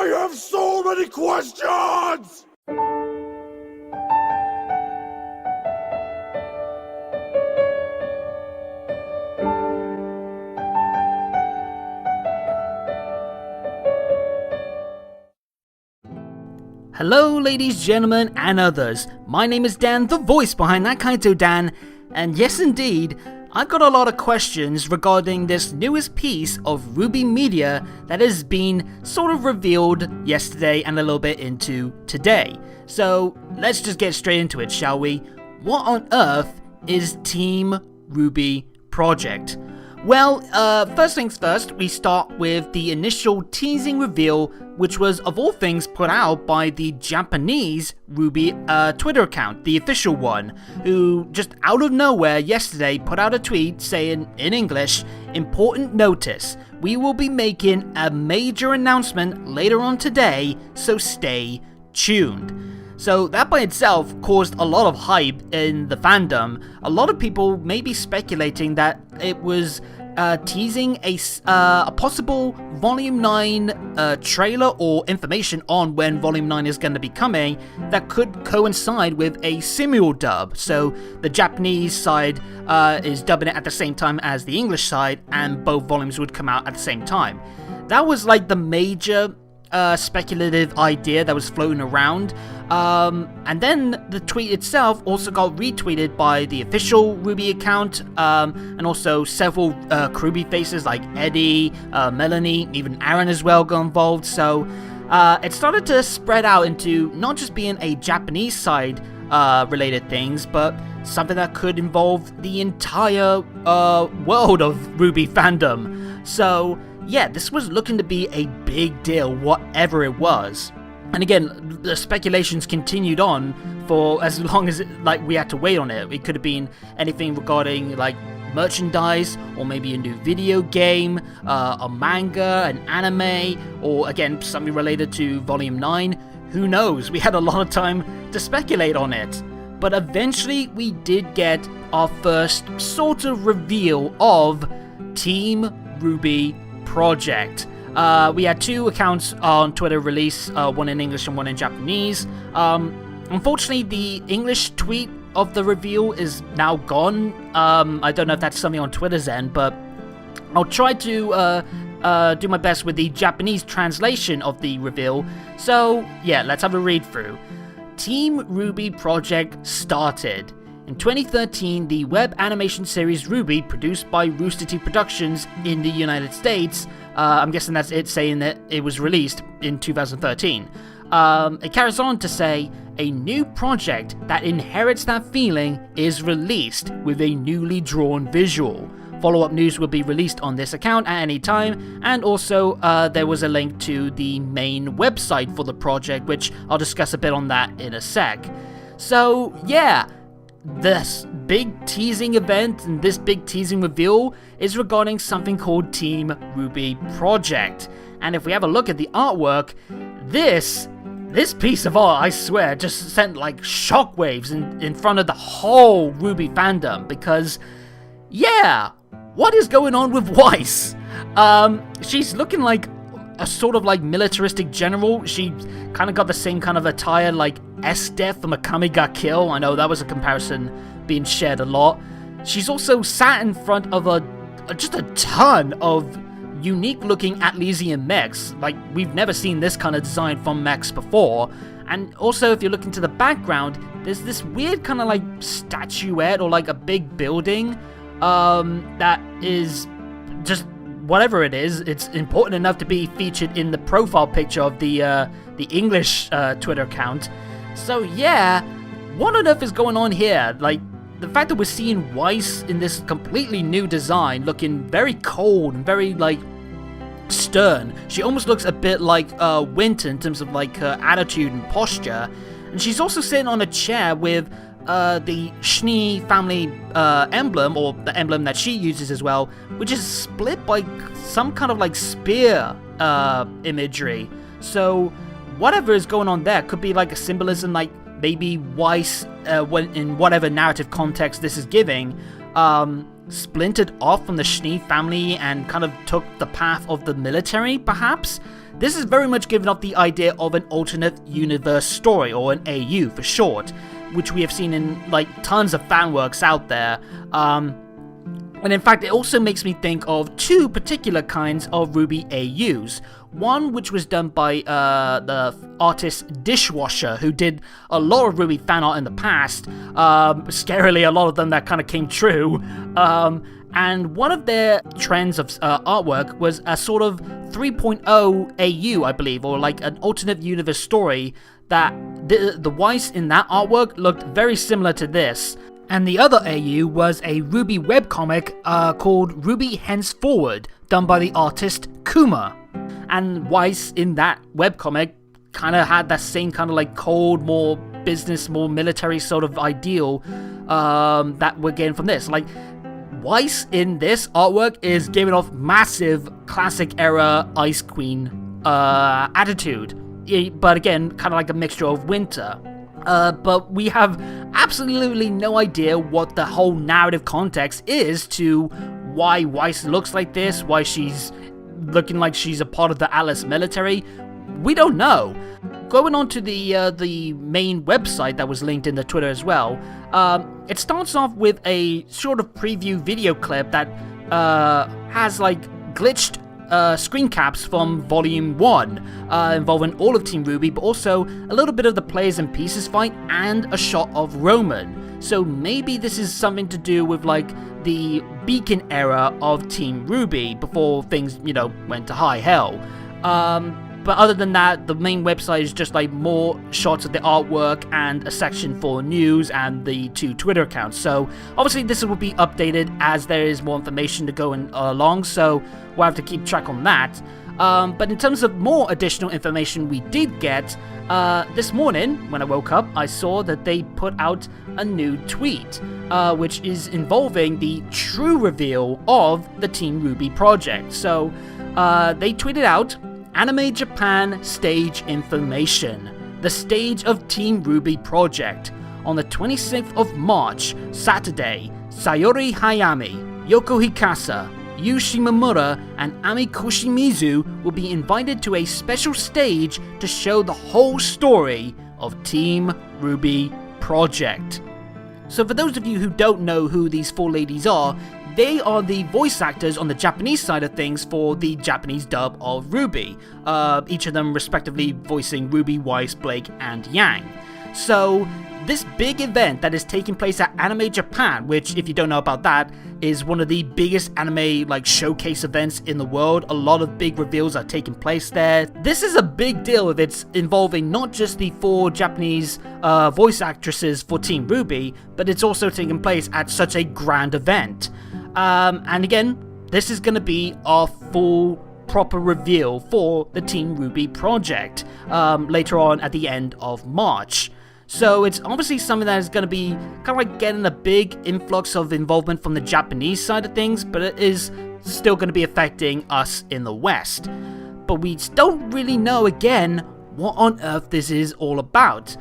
I have so many questions! Hello ladies, gentlemen, and others. My name is Dan, the voice behind that Kaito Dan, and yes indeed, I've got a lot of questions regarding this newest piece of RWBY media that has been sort of revealed yesterday and a little bit into today. So let's just get straight into it, shall we? What on earth is Team RWBY Project? Well, first things first, we start with the initial teasing reveal, which was, of all things, put out by the Japanese RWBY Twitter account, the official one, who just out of nowhere yesterday put out a tweet saying, in English, "Important notice, we will be making a major announcement later on today, so stay tuned." So that by itself caused a lot of hype in the fandom. A lot of people may be speculating that it was teasing a possible Volume 9 trailer or information on when Volume 9 is going to be coming that could coincide with a simul dub. So the Japanese side is dubbing it at the same time as the English side, and both volumes would come out at the same time. That was like the major speculative idea that was floating around, and then the tweet itself also got retweeted by the official RWBY account, and also several crewbie faces like Eddie, Melanie, even Aaron as well got involved. So it started to spread out into not just being a Japanese side related things, but something that could involve the entire world of RWBY fandom. So yeah, this was looking to be a big deal, whatever it was. And again, the speculations continued on for as long as we had to wait on it. It could have been anything regarding like merchandise, or maybe a new video game, a manga, an anime, or again, something related to Volume 9. Who knows? We had a lot of time to speculate on it. But eventually we did get our first sort of reveal of Team RWBY Project. We had two accounts on Twitter release, one in English and one in Japanese. Unfortunately, the English tweet of the reveal is now gone. I don't know if that's something on Twitter's end, but I'll try to do my best with the Japanese translation of the reveal. So yeah, let's have a read through. Team RWBY Project started. In 2013, the web animation series RWBY, produced by Rooster Teeth Productions in the United States, I'm guessing that's it saying that it was released in 2013. It carries on to say, a new project that inherits that feeling is released with a newly drawn visual. Follow-up news will be released on this account at any time, and also there was a link to the main website for the project, which I'll discuss a bit on that in a sec. So yeah, this big teasing event and this big teasing reveal is regarding something called Team RWBY Project. And if we have a look at the artwork, this piece of art, I swear, just sent like shockwaves in front of the whole RWBY fandom, because yeah, what is going on with Weiss? She's looking like a sort of like militaristic general. She kind of got the same kind of attire like S-Death from Akame ga Kill. I know that was a comparison being shared a lot. She's also sat in front of just a ton of unique looking Atlesian mechs. Like, we've never seen this kind of design from mechs before. And also, if you look into the background, there's this weird kind of like statuette or like a big building that is just whatever it is. It's important enough to be featured in the profile picture of the English Twitter account. So yeah, what on earth is going on here? Like, the fact that we're seeing Weiss in this completely new design, looking very cold and very like stern. She almost looks a bit like Winter in terms of like her attitude and posture. And she's also sitting on a chair with the Schnee family emblem, or the emblem that she uses as well, which is split by some kind of like spear imagery. So whatever is going on there could be like a symbolism, like maybe Weiss, when in whatever narrative context this is giving, splintered off from the Schnee family and kind of took the path of the military, perhaps. this is very much giving off the idea of an alternate universe story, or an AU for short, which we have seen in like tons of fan works out there. And in fact, it also makes me think of two particular kinds of RWBY AUs. One which was done by the artist Dishwasher, who did a lot of RWBY fan art in the past. Scarily, a lot of them that kind of came true. And one of their trends of artwork was a sort of 3.0 AU, I believe, or like an alternate universe story that the Weiss in that artwork looked very similar to this. And the other AU was a RWBY webcomic called RWBY Henceforward, done by the artist Kuma. And Weiss in that webcomic kind of had that same kind of like cold, more business, more military sort of ideal that we're getting from this. Like, Weiss in this artwork is giving off massive classic era Ice Queen attitude, but again, kind of like a mixture of winter. But we have absolutely no idea what the whole narrative context is to why Weiss looks like this, why she's looking like she's a part of the Atlas military. We don't know. Going on to the main website that was linked in the Twitter as well, it starts off with a sort of preview video clip that has like glitched screen caps from Volume 1, involving all of Team RWBY, but also a little bit of the Players and Pieces fight and a shot of Roman. So maybe this is something to do with like the Beacon era of Team RWBY before things, went to high hell. But other than that, the main website is just like more shots of the artwork and a section for news and the 2 Twitter accounts. So obviously this will be updated as there is more information to go along, so we'll have to keep track on that. But in terms of more additional information we did get, this morning when I woke up, I saw that they put out a new tweet, which is involving the true reveal of the Team RWBY project. So they tweeted out, Anime Japan stage information. The stage of Team RWBY project. On the 26th of March, Saturday, Sayori Hayami, Yoko Hikasa, Yu Shimamura, and Ami Koshimizu will be invited to a special stage to show the whole story of Team RWBY project. So for those of you who don't know who these 4 ladies are, they are the voice actors on the Japanese side of things for the Japanese dub of RWBY, each of them respectively voicing Ruby, Weiss, Blake, and Yang. So this big event that is taking place at Anime Japan, which if you don't know about that, is one of the biggest anime like showcase events in the world. A lot of big reveals are taking place there. This is a big deal if it's involving not just the 4 Japanese voice actresses for Team RWBY, but it's also taking place at such a grand event. And again, this is going to be our full proper reveal for the Team RWBY project later on at the end of March. So it's obviously something that is going to be kind of like getting a big influx of involvement from the Japanese side of things, but it is still going to be affecting us in the West. But we don't really know again what on earth this is all about.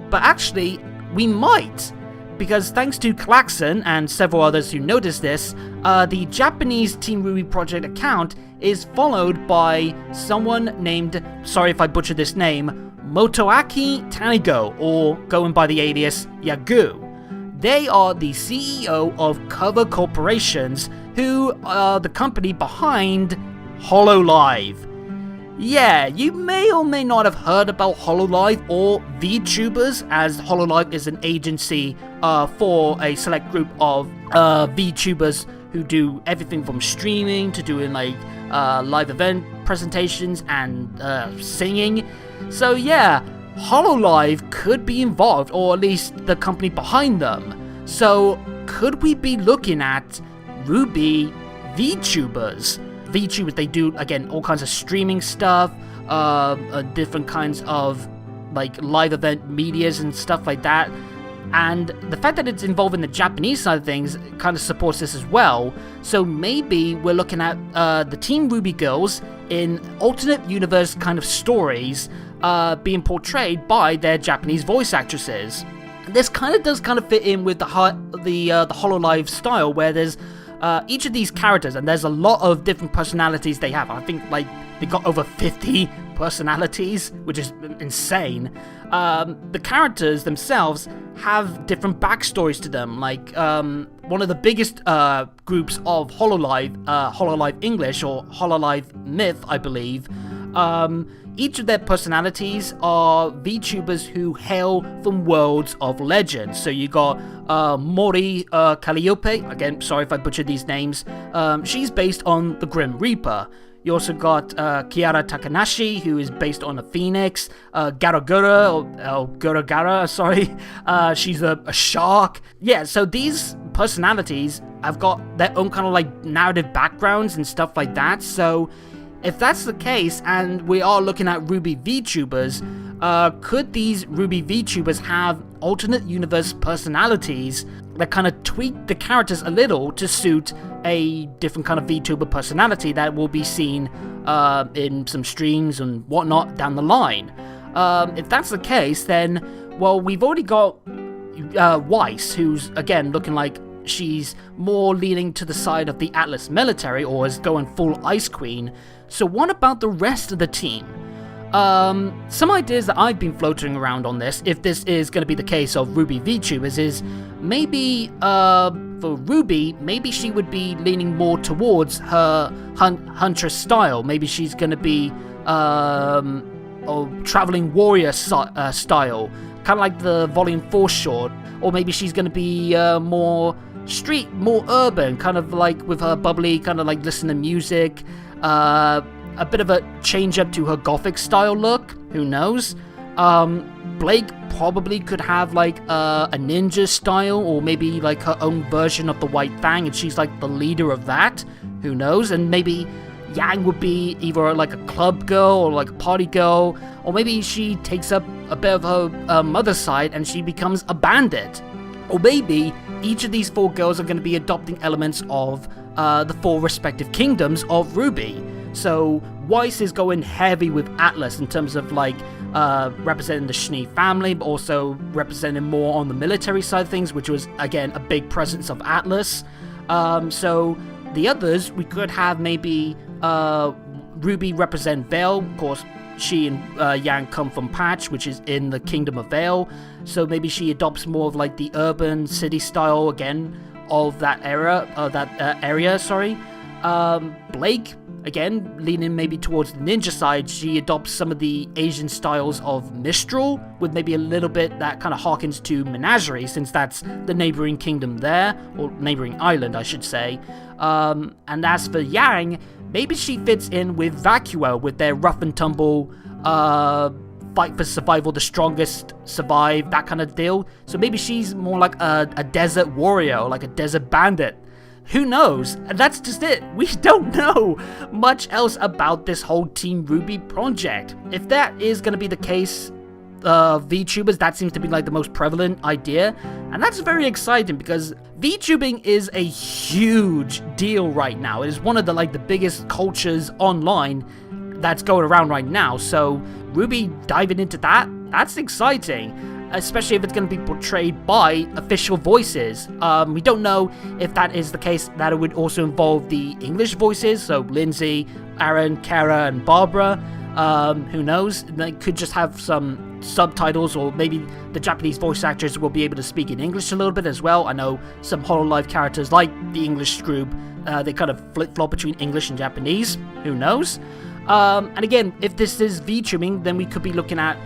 But actually, we might. Because thanks to Klaxon and several others who noticed this, the Japanese Team RWBY project account is followed by someone named, sorry if I butchered this name, Motoaki Tanigo, or going by the alias Yagu. They are the CEO of Cover Corporations, who are the company behind HoloLive. Yeah, you may or may not have heard about HoloLive or Vtubers, as HoloLive is an agency for a select group of Vtubers who do everything from streaming to doing like live event presentations and singing. So yeah, HoloLive could be involved, or at least the company behind them. So could we be looking at RWBY Vtubers? Vtubers, they do, again, all kinds of streaming stuff, different kinds of, like, live event medias and stuff like that. And the fact that it's involved in the Japanese side of things kind of supports this as well. So maybe we're looking at the Team RWBY girls in alternate universe kind of stories being portrayed by their Japanese voice actresses. This kind of does kind of fit in with the HoloLive style, where there's each of these characters, and there's a lot of different personalities they have. I think like they got over 50 personalities, which is insane. The characters themselves have different backstories to them. Like one of the biggest groups of Hololive English or Hololive Myth, I believe. Each of their personalities are VTubers who hail from worlds of legend. So you got Mori Calliope, again, sorry if I butchered these names. She's based on the Grim Reaper. You also got Kiara Takanashi, who is based on a phoenix. Garagura, or Guragara, sorry. She's a shark. Yeah, so these personalities have got their own kind of like narrative backgrounds and stuff like that. So if that's the case, and we are looking at RWBY VTubers, could these RWBY VTubers have alternate universe personalities that kind of tweak the characters a little to suit a different kind of VTuber personality that will be seen in some streams and whatnot down the line? If that's the case, then, well, we've already got Weiss, who's, again, looking like she's more leaning to the side of the Atlas military, or is going full Ice Queen. So what about the rest of the team? Some ideas that I've been floating around on this, if this is going to be the case of RWBY VTubers, is maybe for Ruby, maybe she would be leaning more towards her huntress style. Maybe she's going to be a traveling warrior style, kind of like the Volume 4 short, or maybe she's going to be more street, more urban, kind of like with her bubbly, kind of like listen to music, a bit of a change up to her gothic style look, who knows? Blake probably could have like a ninja style, or maybe like her own version of the White Fang, and she's like the leader of that, who knows? And maybe Yang would be either like a club girl or like a party girl, or maybe she takes up a bit of her mother's side and she becomes a bandit. Or maybe each of these 4 girls are going to be adopting elements of the 4 respective kingdoms of RWBY. So Weiss is going heavy with Atlas in terms of like representing the Schnee family, but also representing more on the military side of things, which was again a big presence of Atlas. So the others, we could have maybe RWBY represent Vale. Of course, she and Yang come from Patch, which is in the Kingdom of Vale. So maybe she adopts more of like the urban city style again of that era, area. Sorry. Blake, again, leaning maybe towards the ninja side, she adopts some of the Asian styles of Mistral, with maybe a little bit that kind of harkens to Menagerie, since that's the neighboring kingdom there, or neighboring island, I should say. And as for Yang, maybe she fits in with Vacua, with their rough and tumble, fight for survival, the strongest survive, that kind of deal. So maybe she's more like a desert warrior, or like a desert bandit. Who knows? And that's just it. We don't know much else about this whole Team RWBY project. If that is going to be the case, VTubers, that seems to be like the most prevalent idea. And that's very exciting because VTubing is a huge deal right now. It is one of the like the biggest cultures online that's going around right now. So RWBY diving into that, that's exciting. Especially if it's going to be portrayed by official voices. We don't know if that is the case, that it would also involve the English voices, so Lindsay, Aaron, Kara, and Barbara. Who knows? They could just have some subtitles, or maybe the Japanese voice actors will be able to speak in English a little bit as well. I know some Hololive characters, like the English group, they kind of flip-flop between English and Japanese. Who knows? And again, if this is VTubing, then we could be looking at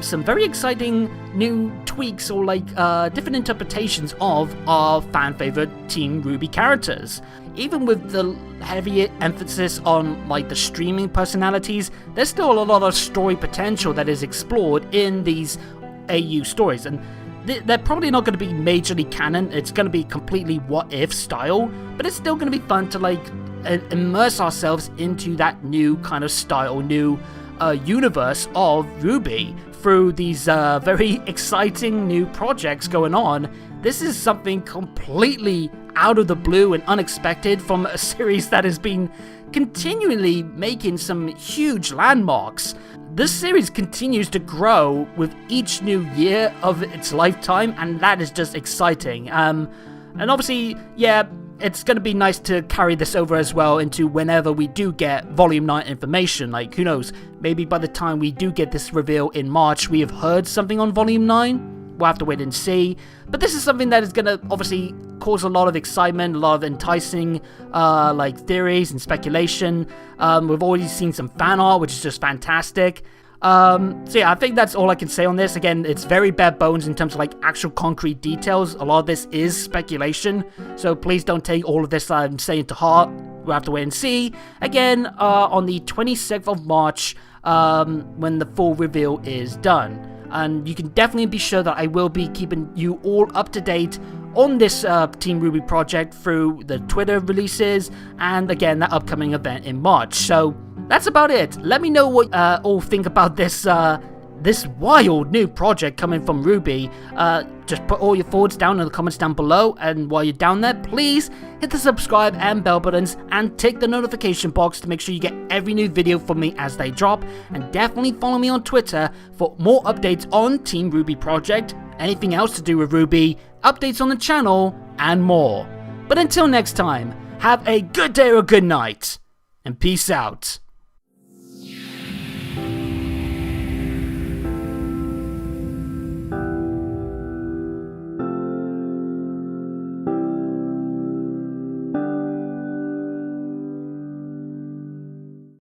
some very exciting new tweaks, or like different interpretations of our fan favorite Team RWBY characters. Even with the heavy emphasis on like the streaming personalities, there's still a lot of story potential that is explored in these AU stories, and they're probably not going to be majorly canon. It's going to be completely what if style, but it's still going to be fun to like immerse ourselves into that new kind of style, new universe of RWBY through these very exciting new projects going on. This is something completely out of the blue and unexpected from a series that has been continually making some huge landmarks. This series continues to grow with each new year of its lifetime, and that is just exciting. And obviously, yeah, it's going to be nice to carry this over as well into whenever we do get Volume 9 information. Like, who knows, maybe by the time we do get this reveal in March, we have heard something on Volume 9. We'll have to wait and see. But this is something that is going to obviously cause a lot of excitement, a lot of enticing like theories and speculation. We've already seen some fan art, which is just fantastic. So yeah, I think that's all I can say on this. Again, it's very bare bones in terms of like actual concrete details. A lot of this is speculation, so please don't take all of this I'm saying to heart. We'll have to wait and see. Again, on the 26th of March, when the full reveal is done. And you can definitely be sure that I will be keeping you all up to date on this Team RWBY project through the Twitter releases and again that upcoming event in March. So that's about it. Let me know what all think about this this wild new project coming from RWBY. Just put all your thoughts down in the comments down below, and while you're down there, please hit the subscribe and bell buttons and tick the notification box to make sure you get every new video from me as they drop, and definitely follow me on Twitter for more updates on Team RWBY project, anything else to do with RWBY, updates on the channel, and more. But until next time, have a good day or good night, and peace out.